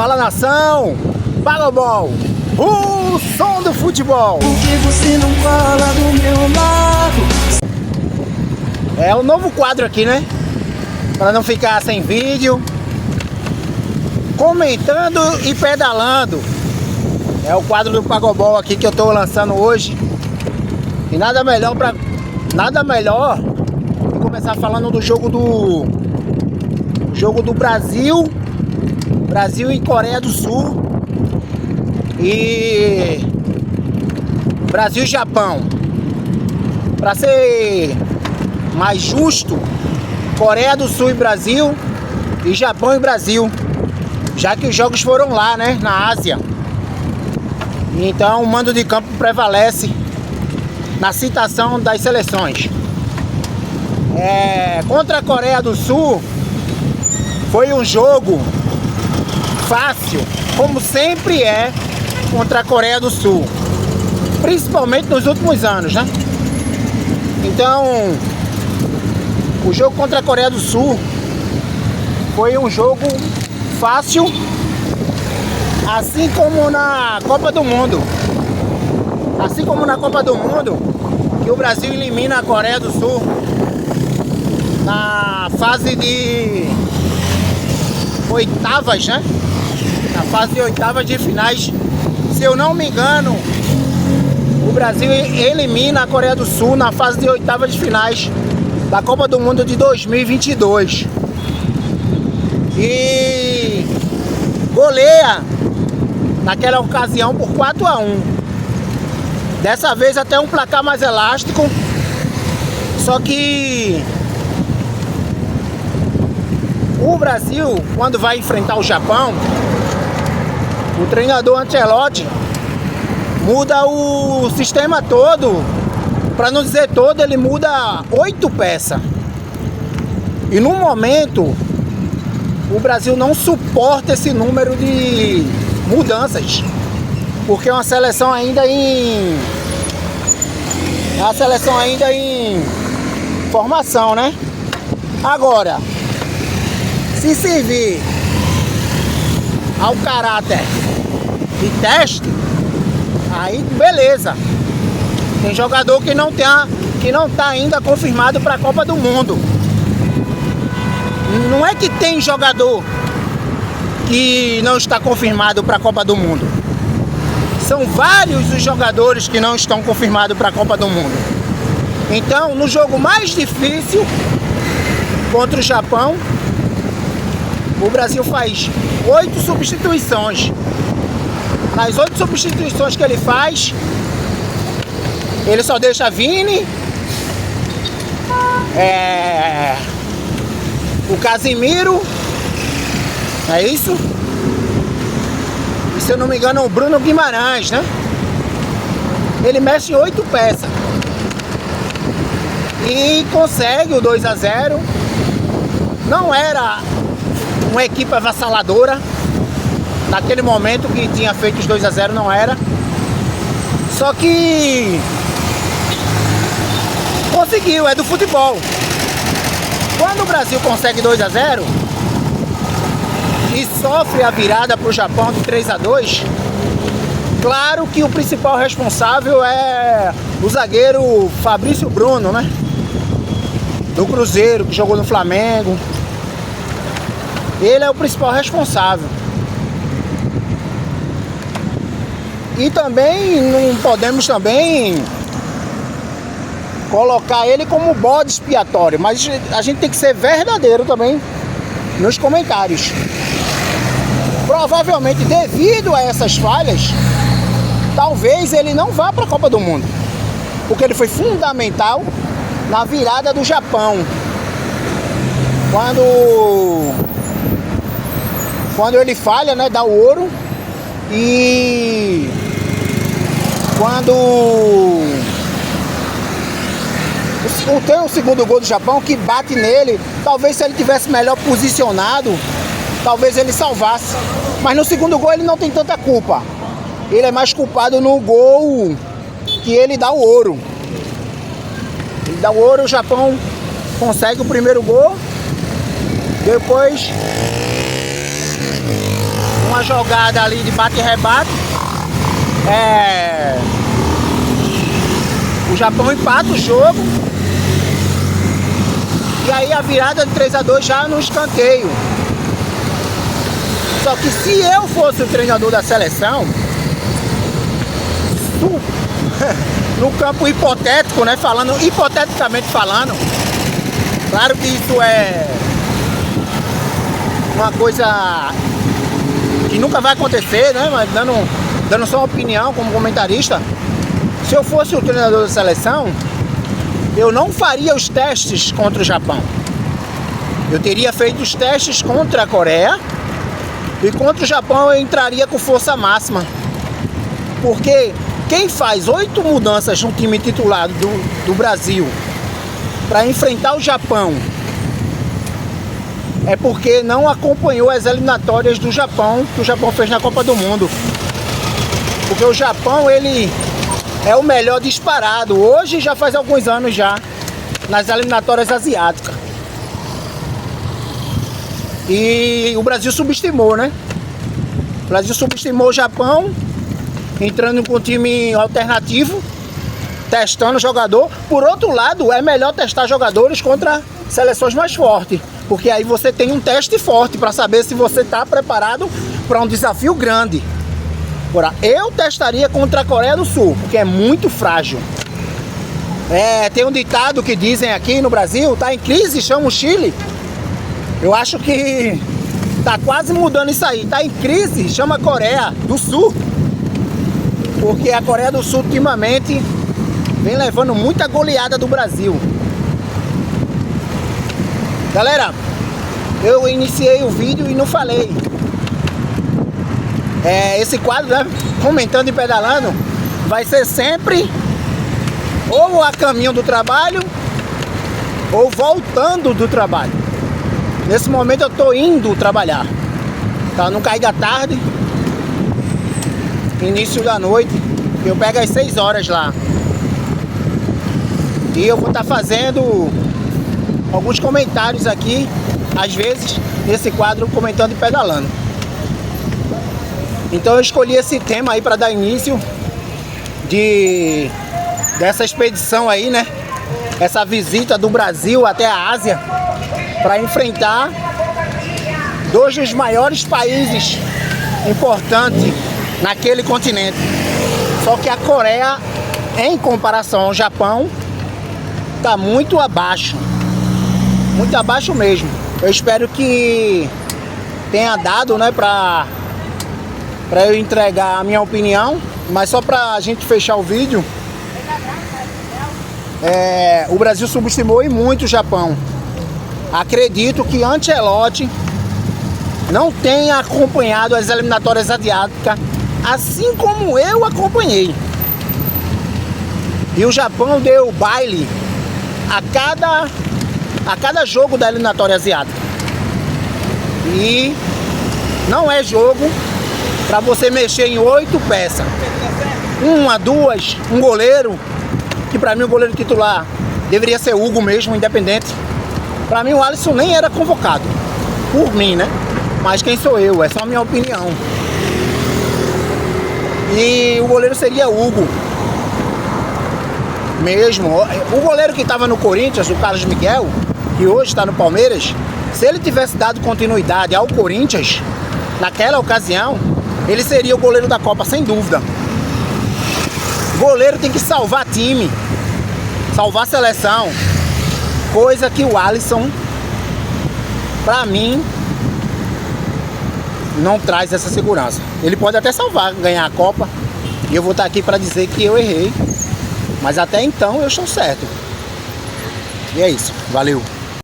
Fala, nação! Pagobol! O som do futebol! Por que você não cola do meu lado? É um novo quadro aqui, né? Para não ficar sem vídeo. Comentando e pedalando. É o quadro do Pagobol aqui que eu tô lançando hoje. E nada melhor que começar falando do jogo do Brasil e Coreia do Sul e Brasil e Japão. Para ser mais justo, Coreia do Sul e Brasil e Japão e Brasil, já que os jogos foram lá, né, na Ásia. Então o mando de campo prevalece na citação das seleções. Contra a Coreia do Sul foi um jogo fácil, como sempre é contra a Coreia do Sul, principalmente nos últimos anos, né? Então, o jogo contra a Coreia do Sul foi um jogo fácil, assim como na Copa do Mundo. Assim como na Copa do Mundo, que o Brasil elimina a Coreia do Sul na fase de oitavas, né? Na fase de oitavas de finais. Se eu não me engano, o Brasil elimina a Coreia do Sul na fase de oitavas de finais da Copa do Mundo de 2022. E goleia naquela ocasião por 4-1. Dessa vez até um placar mais elástico. Só que o Brasil, quando vai enfrentar o Japão, o treinador Ancelotti muda o sistema todo. Para não dizer todo, ele muda 8 peças. E no momento, o Brasil não suporta esse número de mudanças. Porque é uma seleção ainda em formação, né? Agora, se servir ao caráter de teste, aí beleza. Tem jogador que não tá ainda confirmado para a Copa do Mundo. Não é que tem jogador que não está confirmado para a Copa do Mundo. São vários os jogadores que não estão confirmados para a Copa do Mundo. Então, no jogo mais difícil contra o Japão, o Brasil faz 8 substituições. Nas 8 substituições que ele faz, ele só deixa Vini, o Casimiro, é isso? E se eu não me engano, o Bruno Guimarães, né? Ele mexe em 8 peças e consegue o 2-0. Não era uma equipe avassaladora. Naquele momento que tinha feito os 2-0 não era. Só que conseguiu, é do futebol. Quando o Brasil consegue 2-0 e sofre a virada para o Japão de 3-2, claro que o principal responsável é o zagueiro Fabrício Bruno, né? Do Cruzeiro, que jogou no Flamengo. Ele é o principal responsável. E também não podemos também colocar ele como bode expiatório, mas a gente tem que ser verdadeiro também nos comentários. Provavelmente, devido a essas falhas, talvez ele não vá para a Copa do Mundo, porque ele foi fundamental na virada do Japão. Quando ele falha, né, dá o ouro. E quando tem o segundo gol do Japão que bate nele, talvez se ele tivesse melhor posicionado, talvez ele salvasse. Mas no segundo gol ele não tem tanta culpa. Ele é mais culpado no gol que ele dá o ouro. Ele dá o ouro, o Japão consegue o primeiro gol. Depois 1 uma jogada ali de bate e rebate, o Japão empata o jogo. E aí a virada de 3-2 já no escanteio. Só que se eu fosse o treinador da seleção, no campo hipotético, né? Hipoteticamente falando, claro que isso é uma coisa que nunca vai acontecer, né? Mas dando só uma opinião como comentarista, se eu fosse o treinador da seleção, eu não faria os testes contra o Japão. Eu teria feito os testes contra a Coreia e contra o Japão eu entraria com força máxima. Porque quem faz 8 mudanças no time titular do Brasil para enfrentar o Japão é porque não acompanhou as eliminatórias do Japão que o Japão fez na Copa do Mundo. Porque o Japão, ele é o melhor disparado. Hoje já faz alguns anos já nas eliminatórias asiáticas. E o Brasil subestimou, né? O Brasil subestimou o Japão, entrando com um time alternativo, testando jogador. Por outro lado, é melhor testar jogadores contra seleções mais fortes, porque aí você tem um teste forte para saber se você está preparado para um desafio grande. Agora, eu testaria contra a Coreia do Sul, porque é muito frágil. Tem um ditado que dizem aqui no Brasil, tá em crise, chama o Chile. Eu acho que tá quase mudando isso aí. Tá em crise, chama a Coreia do Sul. Porque a Coreia do Sul ultimamente vem levando muita goleada do Brasil. Galera, eu iniciei o vídeo e não falei. Esse quadro, né, comentando e pedalando, vai ser sempre ou a caminho do trabalho ou voltando do trabalho. Nesse momento eu tô indo trabalhar, tá? Não cair da tarde, início da noite, eu pego às 6 horas lá. E eu vou estar fazendo alguns comentários aqui, às vezes, nesse quadro comentando e pedalando. Então eu escolhi esse tema aí para dar início dessa expedição aí, né? Essa visita do Brasil até a Ásia para enfrentar 2 dos maiores países importantes naquele continente. Só que a Coreia, em comparação ao Japão, está muito abaixo mesmo. Eu espero que tenha dado, né, para eu entregar a minha opinião, mas só para a gente fechar o vídeo, o Brasil subestimou e muito o Japão. Acredito que Ancelotti não tenha acompanhado as eliminatórias asiáticas, assim como eu acompanhei. E o Japão deu baile a cada jogo da eliminatória asiática. E não é jogo para você mexer em 8 peças. 1, 2, um goleiro, que para mim o goleiro titular deveria ser Hugo mesmo, independente. Para mim o Alisson nem era convocado, por mim, né? Mas quem sou eu? É só a minha opinião. E o goleiro seria Hugo mesmo. O goleiro que estava no Corinthians, o Carlos Miguel, que hoje está no Palmeiras, se ele tivesse dado continuidade ao Corinthians, naquela ocasião, ele seria o goleiro da Copa, sem dúvida. Goleiro tem que salvar time, salvar seleção, coisa que o Alisson, pra mim, não traz essa segurança. Ele pode até salvar, ganhar a Copa, e eu vou estar aqui para dizer que eu errei, mas até então eu estou certo. E é isso, valeu.